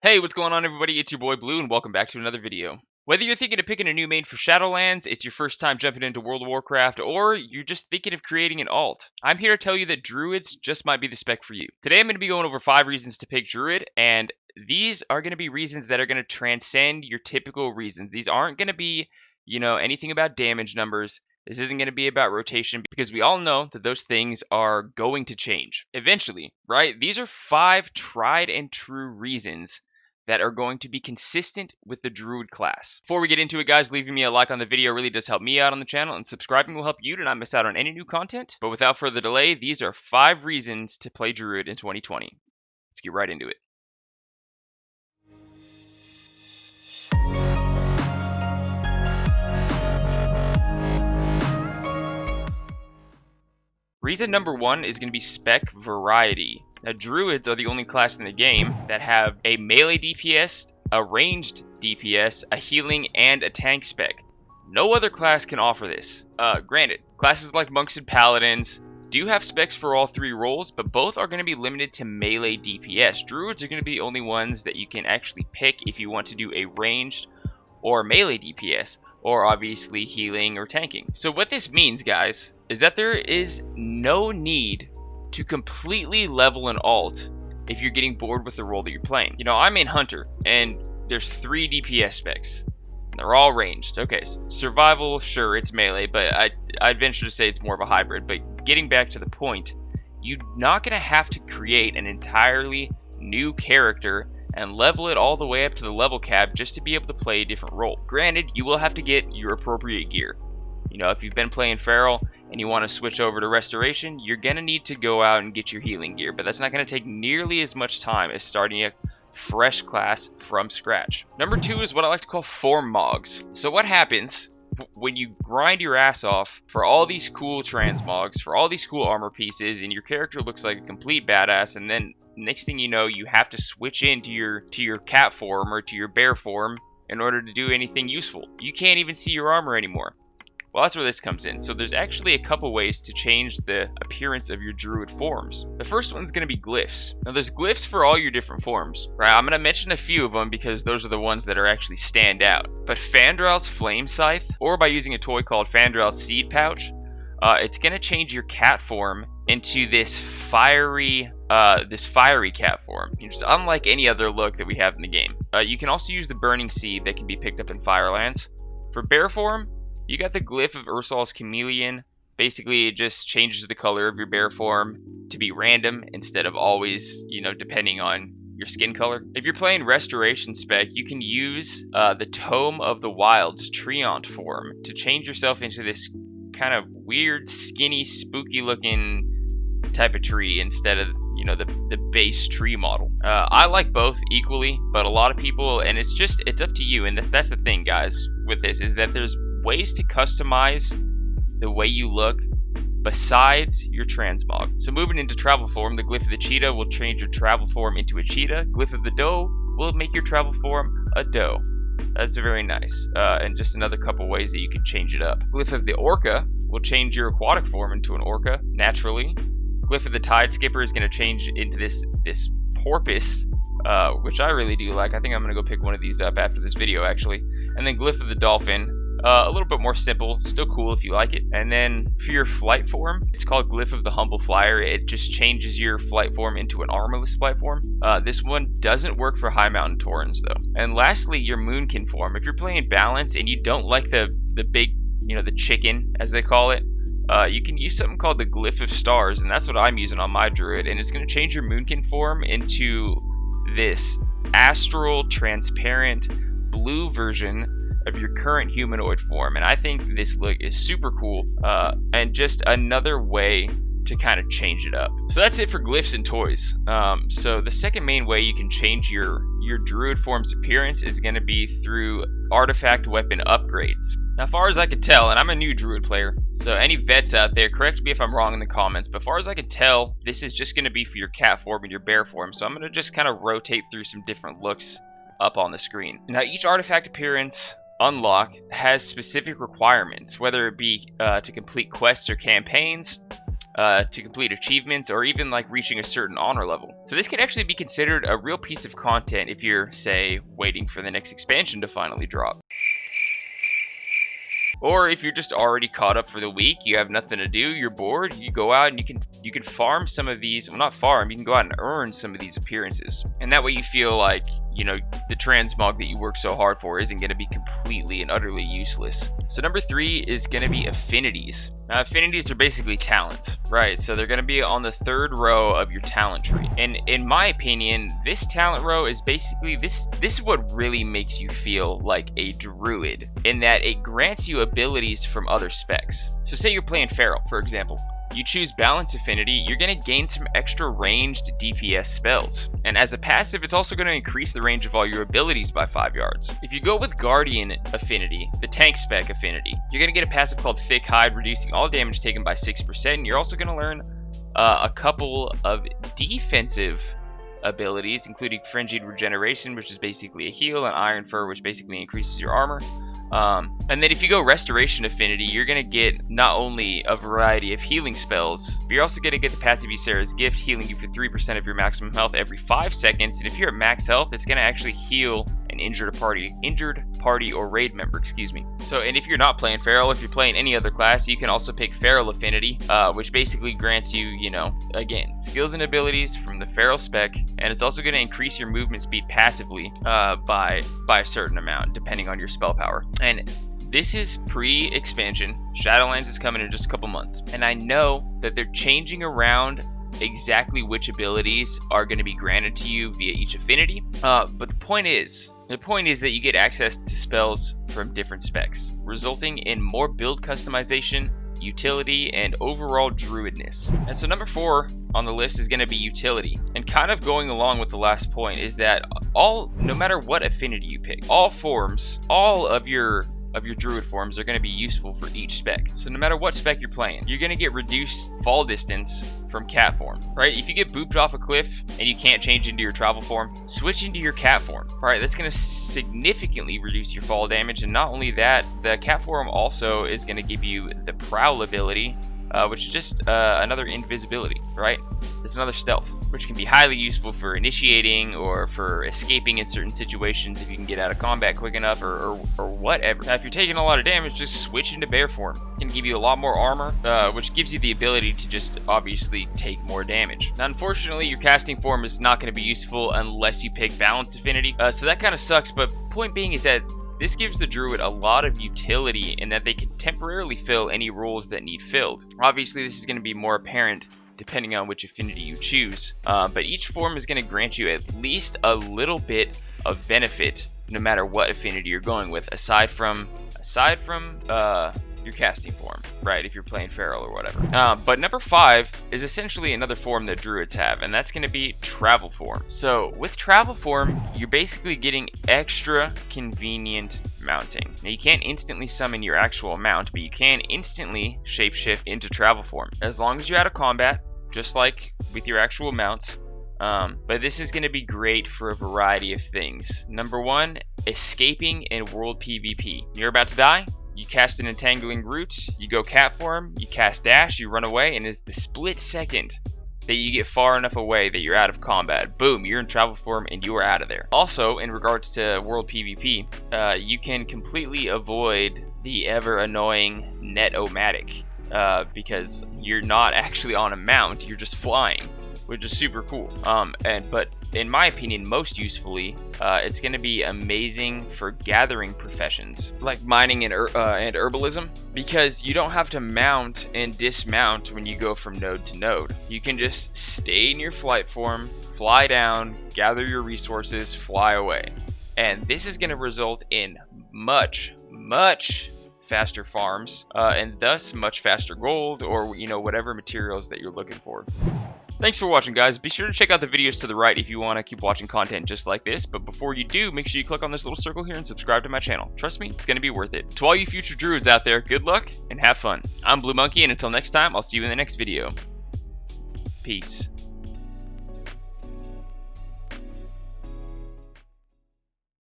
Hey, what's going on everybody? It's your boy Blue and welcome back to another video. Whether you're thinking of picking a new main for Shadowlands, it's your first time jumping into World of Warcraft, or you're just thinking of creating an alt, I'm here to tell you that Druids just might be the spec for you. Today I'm going to be going over 5 reasons to pick Druid, and these are going to be reasons that are going to transcend your typical reasons. These aren't going to be, anything about damage numbers. This isn't going to be about rotation because we all know that those things are going to change eventually, right? These are 5 tried and true reasons that are going to be consistent with the Druid class. Before we get into it, guys, leaving me a like on the video really does help me out on the channel, and subscribing will help you to not miss out on any new content. But without further delay, these are 5 reasons to play Druid in 2020. Let's get right into it. Reason number 1 is going to be spec variety. Now, Druids are the only class in the game that have a melee DPS, a ranged DPS, a healing, and a tank spec. No other class can offer this. Granted, classes like Monks and Paladins do have specs for all 3 roles, but both are going to be limited to melee DPS. Druids are going to be the only ones that you can actually pick if you want to do a ranged or melee DPS, or obviously healing or tanking. So what this means, guys, is that there is no need to completely level an alt if you're getting bored with the role that you're playing. I'm in Hunter, and there's 3 DPS specs. They're all ranged. Okay, survival, sure, it's melee, but I'd venture to say it's more of a hybrid. But getting back to the point, you're not going to have to create an entirely new character and level it all the way up to the level cap just to be able to play a different role. Granted, you will have to get your appropriate gear. If you've been playing Feral and you want to switch over to Restoration, you're going to need to go out and get your healing gear, but that's not going to take nearly as much time as starting a fresh class from scratch. Number 2 is what I like to call form mogs. So what happens when you grind your ass off for all these cool transmogs, for all these cool armor pieces, and your character looks like a complete badass, and then next thing you know, you have to switch into your cat form or to your bear form in order to do anything useful. You can't even see your armor anymore. Well, that's where this comes in. So there's actually a couple ways to change the appearance of your Druid forms. The first one's going to be glyphs. Now, there's glyphs for all your different forms, right? I'm going to mention a few of them because those are the ones that are actually stand out. But Fandral's Flame Scythe, or by using a toy called Fandral's Seed Pouch, it's going to change your cat form into this fiery cat form. It's unlike any other look that we have in the game. You can also use the Burning Seed that can be picked up in Firelands. For bear form, you got the glyph of Ursol's Chameleon. Basically, it just changes the color of your bear form to be random instead of always, depending on your skin color. If you're playing Restoration spec, you can use the Tome of the Wild's Treant form to change yourself into this kind of weird, skinny, spooky looking type of tree instead of the base tree model. I like both equally, but a lot of people, and it's up to you. And that's the thing, guys, with this, is that there's ways to customize the way you look besides your transmog. So moving into travel form, the glyph of the cheetah will change your travel form into a cheetah. Glyph of the doe will make your travel form a doe. That's very nice. And just another couple ways that you can change it up. Glyph of the orca will change your aquatic form into an orca naturally. Glyph of the tide skipper is going to change into this porpoise, which I really do like. I think I'm going to go pick one of these up after this video, actually. And then glyph of the dolphin, a little bit more simple, still cool if you like it. And then for your flight form, it's called glyph of the humble flyer. It just changes your flight form into an armorless flight form. This one doesn't work for high mountain taurens though. And lastly, your moonkin form. If you're playing balance and you don't like the big, the chicken as they call it, you can use something called the glyph of stars, and that's what I'm using on my druid. And it's going to change your moonkin form into this astral, transparent, blue version of your current humanoid form. And I think this look is super cool, and just another way to kind of change it up. So that's it for glyphs and toys. So the second main way you can change your druid form's appearance is going to be through artifact weapon upgrades. Now, as far as I could tell, and I'm a new druid player, so any vets out there, correct me if I'm wrong in the comments, but as far as I could tell, this is just going to be for your cat form and your bear form. So I'm going to just kind of rotate through some different looks up on the screen. Now, each artifact appearance unlock has specific requirements, whether it be to complete quests or campaigns. to complete achievements or even like reaching a certain honor level. So this could actually be considered a real piece of content if you're, say, waiting for the next expansion to finally drop. Or if you're just already caught up for the week, you have nothing to do, you're bored, you go out and you can farm some of these, well, not farm, you can go out and earn some of these appearances. And that way you feel like, you know, the transmog that you work so hard for isn't going to be completely and utterly useless. So number 3 is going to be affinities. Now, affinities are basically talents, right? So they're going to be on the 3rd row of your talent tree. And in my opinion, this talent row is basically, this is what really makes you feel like a druid, in that it grants you abilities from other specs. So say you're playing Feral, for example. You choose Balance Affinity, you're going to gain some extra ranged DPS spells. And as a passive, it's also going to increase the range of all your abilities by 5 yards. If you go with Guardian Affinity, the tank spec affinity, you're going to get a passive called Thick Hide, reducing all damage taken by 6%. And you're also going to learn a couple of defensive abilities, including Frenzied Regeneration, which is basically a heal, and Iron Fur, which basically increases your armor. And then if you go Restoration Affinity, you're going to get not only a variety of healing spells, but you're also going to get the passive Ysera's Gift, healing you for 3% of your maximum health every 5 seconds. And if you're at max health, it's going to actually heal an injured party or raid member, excuse me. So, and if you're not playing Feral, if you're playing any other class, you can also pick Feral Affinity, which basically grants you, you know, again, skills and abilities from the Feral spec, and it's also going to increase your movement speed passively by a certain amount, depending on your spell power. And this is pre-expansion. Shadowlands is coming in just a couple months, and I know that they're changing around exactly which abilities are going to be granted to you via each affinity. But the point is that you get access to spells from different specs, resulting in more build customization, utility, and overall druidness. And so number 4 on the list is going to be utility. And kind of going along with the last point is that no matter what affinity you pick, all of your druid forms are going to be useful for each spec. So no matter what spec you're playing, you're going to get reduced fall distance from cat form, right? If you get booped off a cliff and you can't change into your travel form, switch into your cat form, right? That's going to significantly reduce your fall damage. And not only that, the cat form also is going to give you the prowl ability, which is just another invisibility, right? It's another stealth, which can be highly useful for initiating or for escaping in certain situations if you can get out of combat quick enough or whatever. Now, if you're taking a lot of damage, just switch into bear form. It's going to give you a lot more armor, which gives you the ability to just obviously take more damage. Now, unfortunately, your casting form is not going to be useful unless you pick Balance Affinity, so that kind of sucks, but point being is that this gives the druid a lot of utility in that they can temporarily fill any roles that need filled. Obviously, this is going to be more apparent depending on which affinity you choose, but each form is going to grant you at least a little bit of benefit no matter what affinity you're going with, aside from your casting form, right, if you're playing Feral or whatever. But number 5 is essentially another form that druids have, and that's going to be travel form. So with travel form, you're basically getting extra convenient mounting. Now, you can't instantly summon your actual mount, but you can instantly shapeshift into travel form as long as you're out of combat, just like with your actual mounts. But this is going to be great for a variety of things. Number 1, escaping in world PvP. You're about to die, you cast an Entangling Root, you go cat form, you cast dash, you run away, and it's the split second that you get far enough away that you're out of combat, boom, you're in travel form and you are out of there. Also, in regards to world PvP, you can completely avoid the ever annoying net-o-matic, because you're not actually on a mount, you're just flying, which is super cool. But in my opinion, most usefully, it's going to be amazing for gathering professions like mining and herbalism, because you don't have to mount and dismount when you go from node to node. You can just stay in your flight form, fly down, gather your resources, fly away. And this is going to result in much faster farms, and thus much faster gold, or whatever materials that you're looking for. Thanks for watching, guys. Be sure to check out the videos to the right if you want to keep watching content just like this, but before you do, make sure you click on this little circle here and subscribe to my channel. Trust me, it's going to be worth it. To all you future druids out there, good luck and have fun. I'm Blue Monkey, and until next time, I'll see you in the next video. Peace.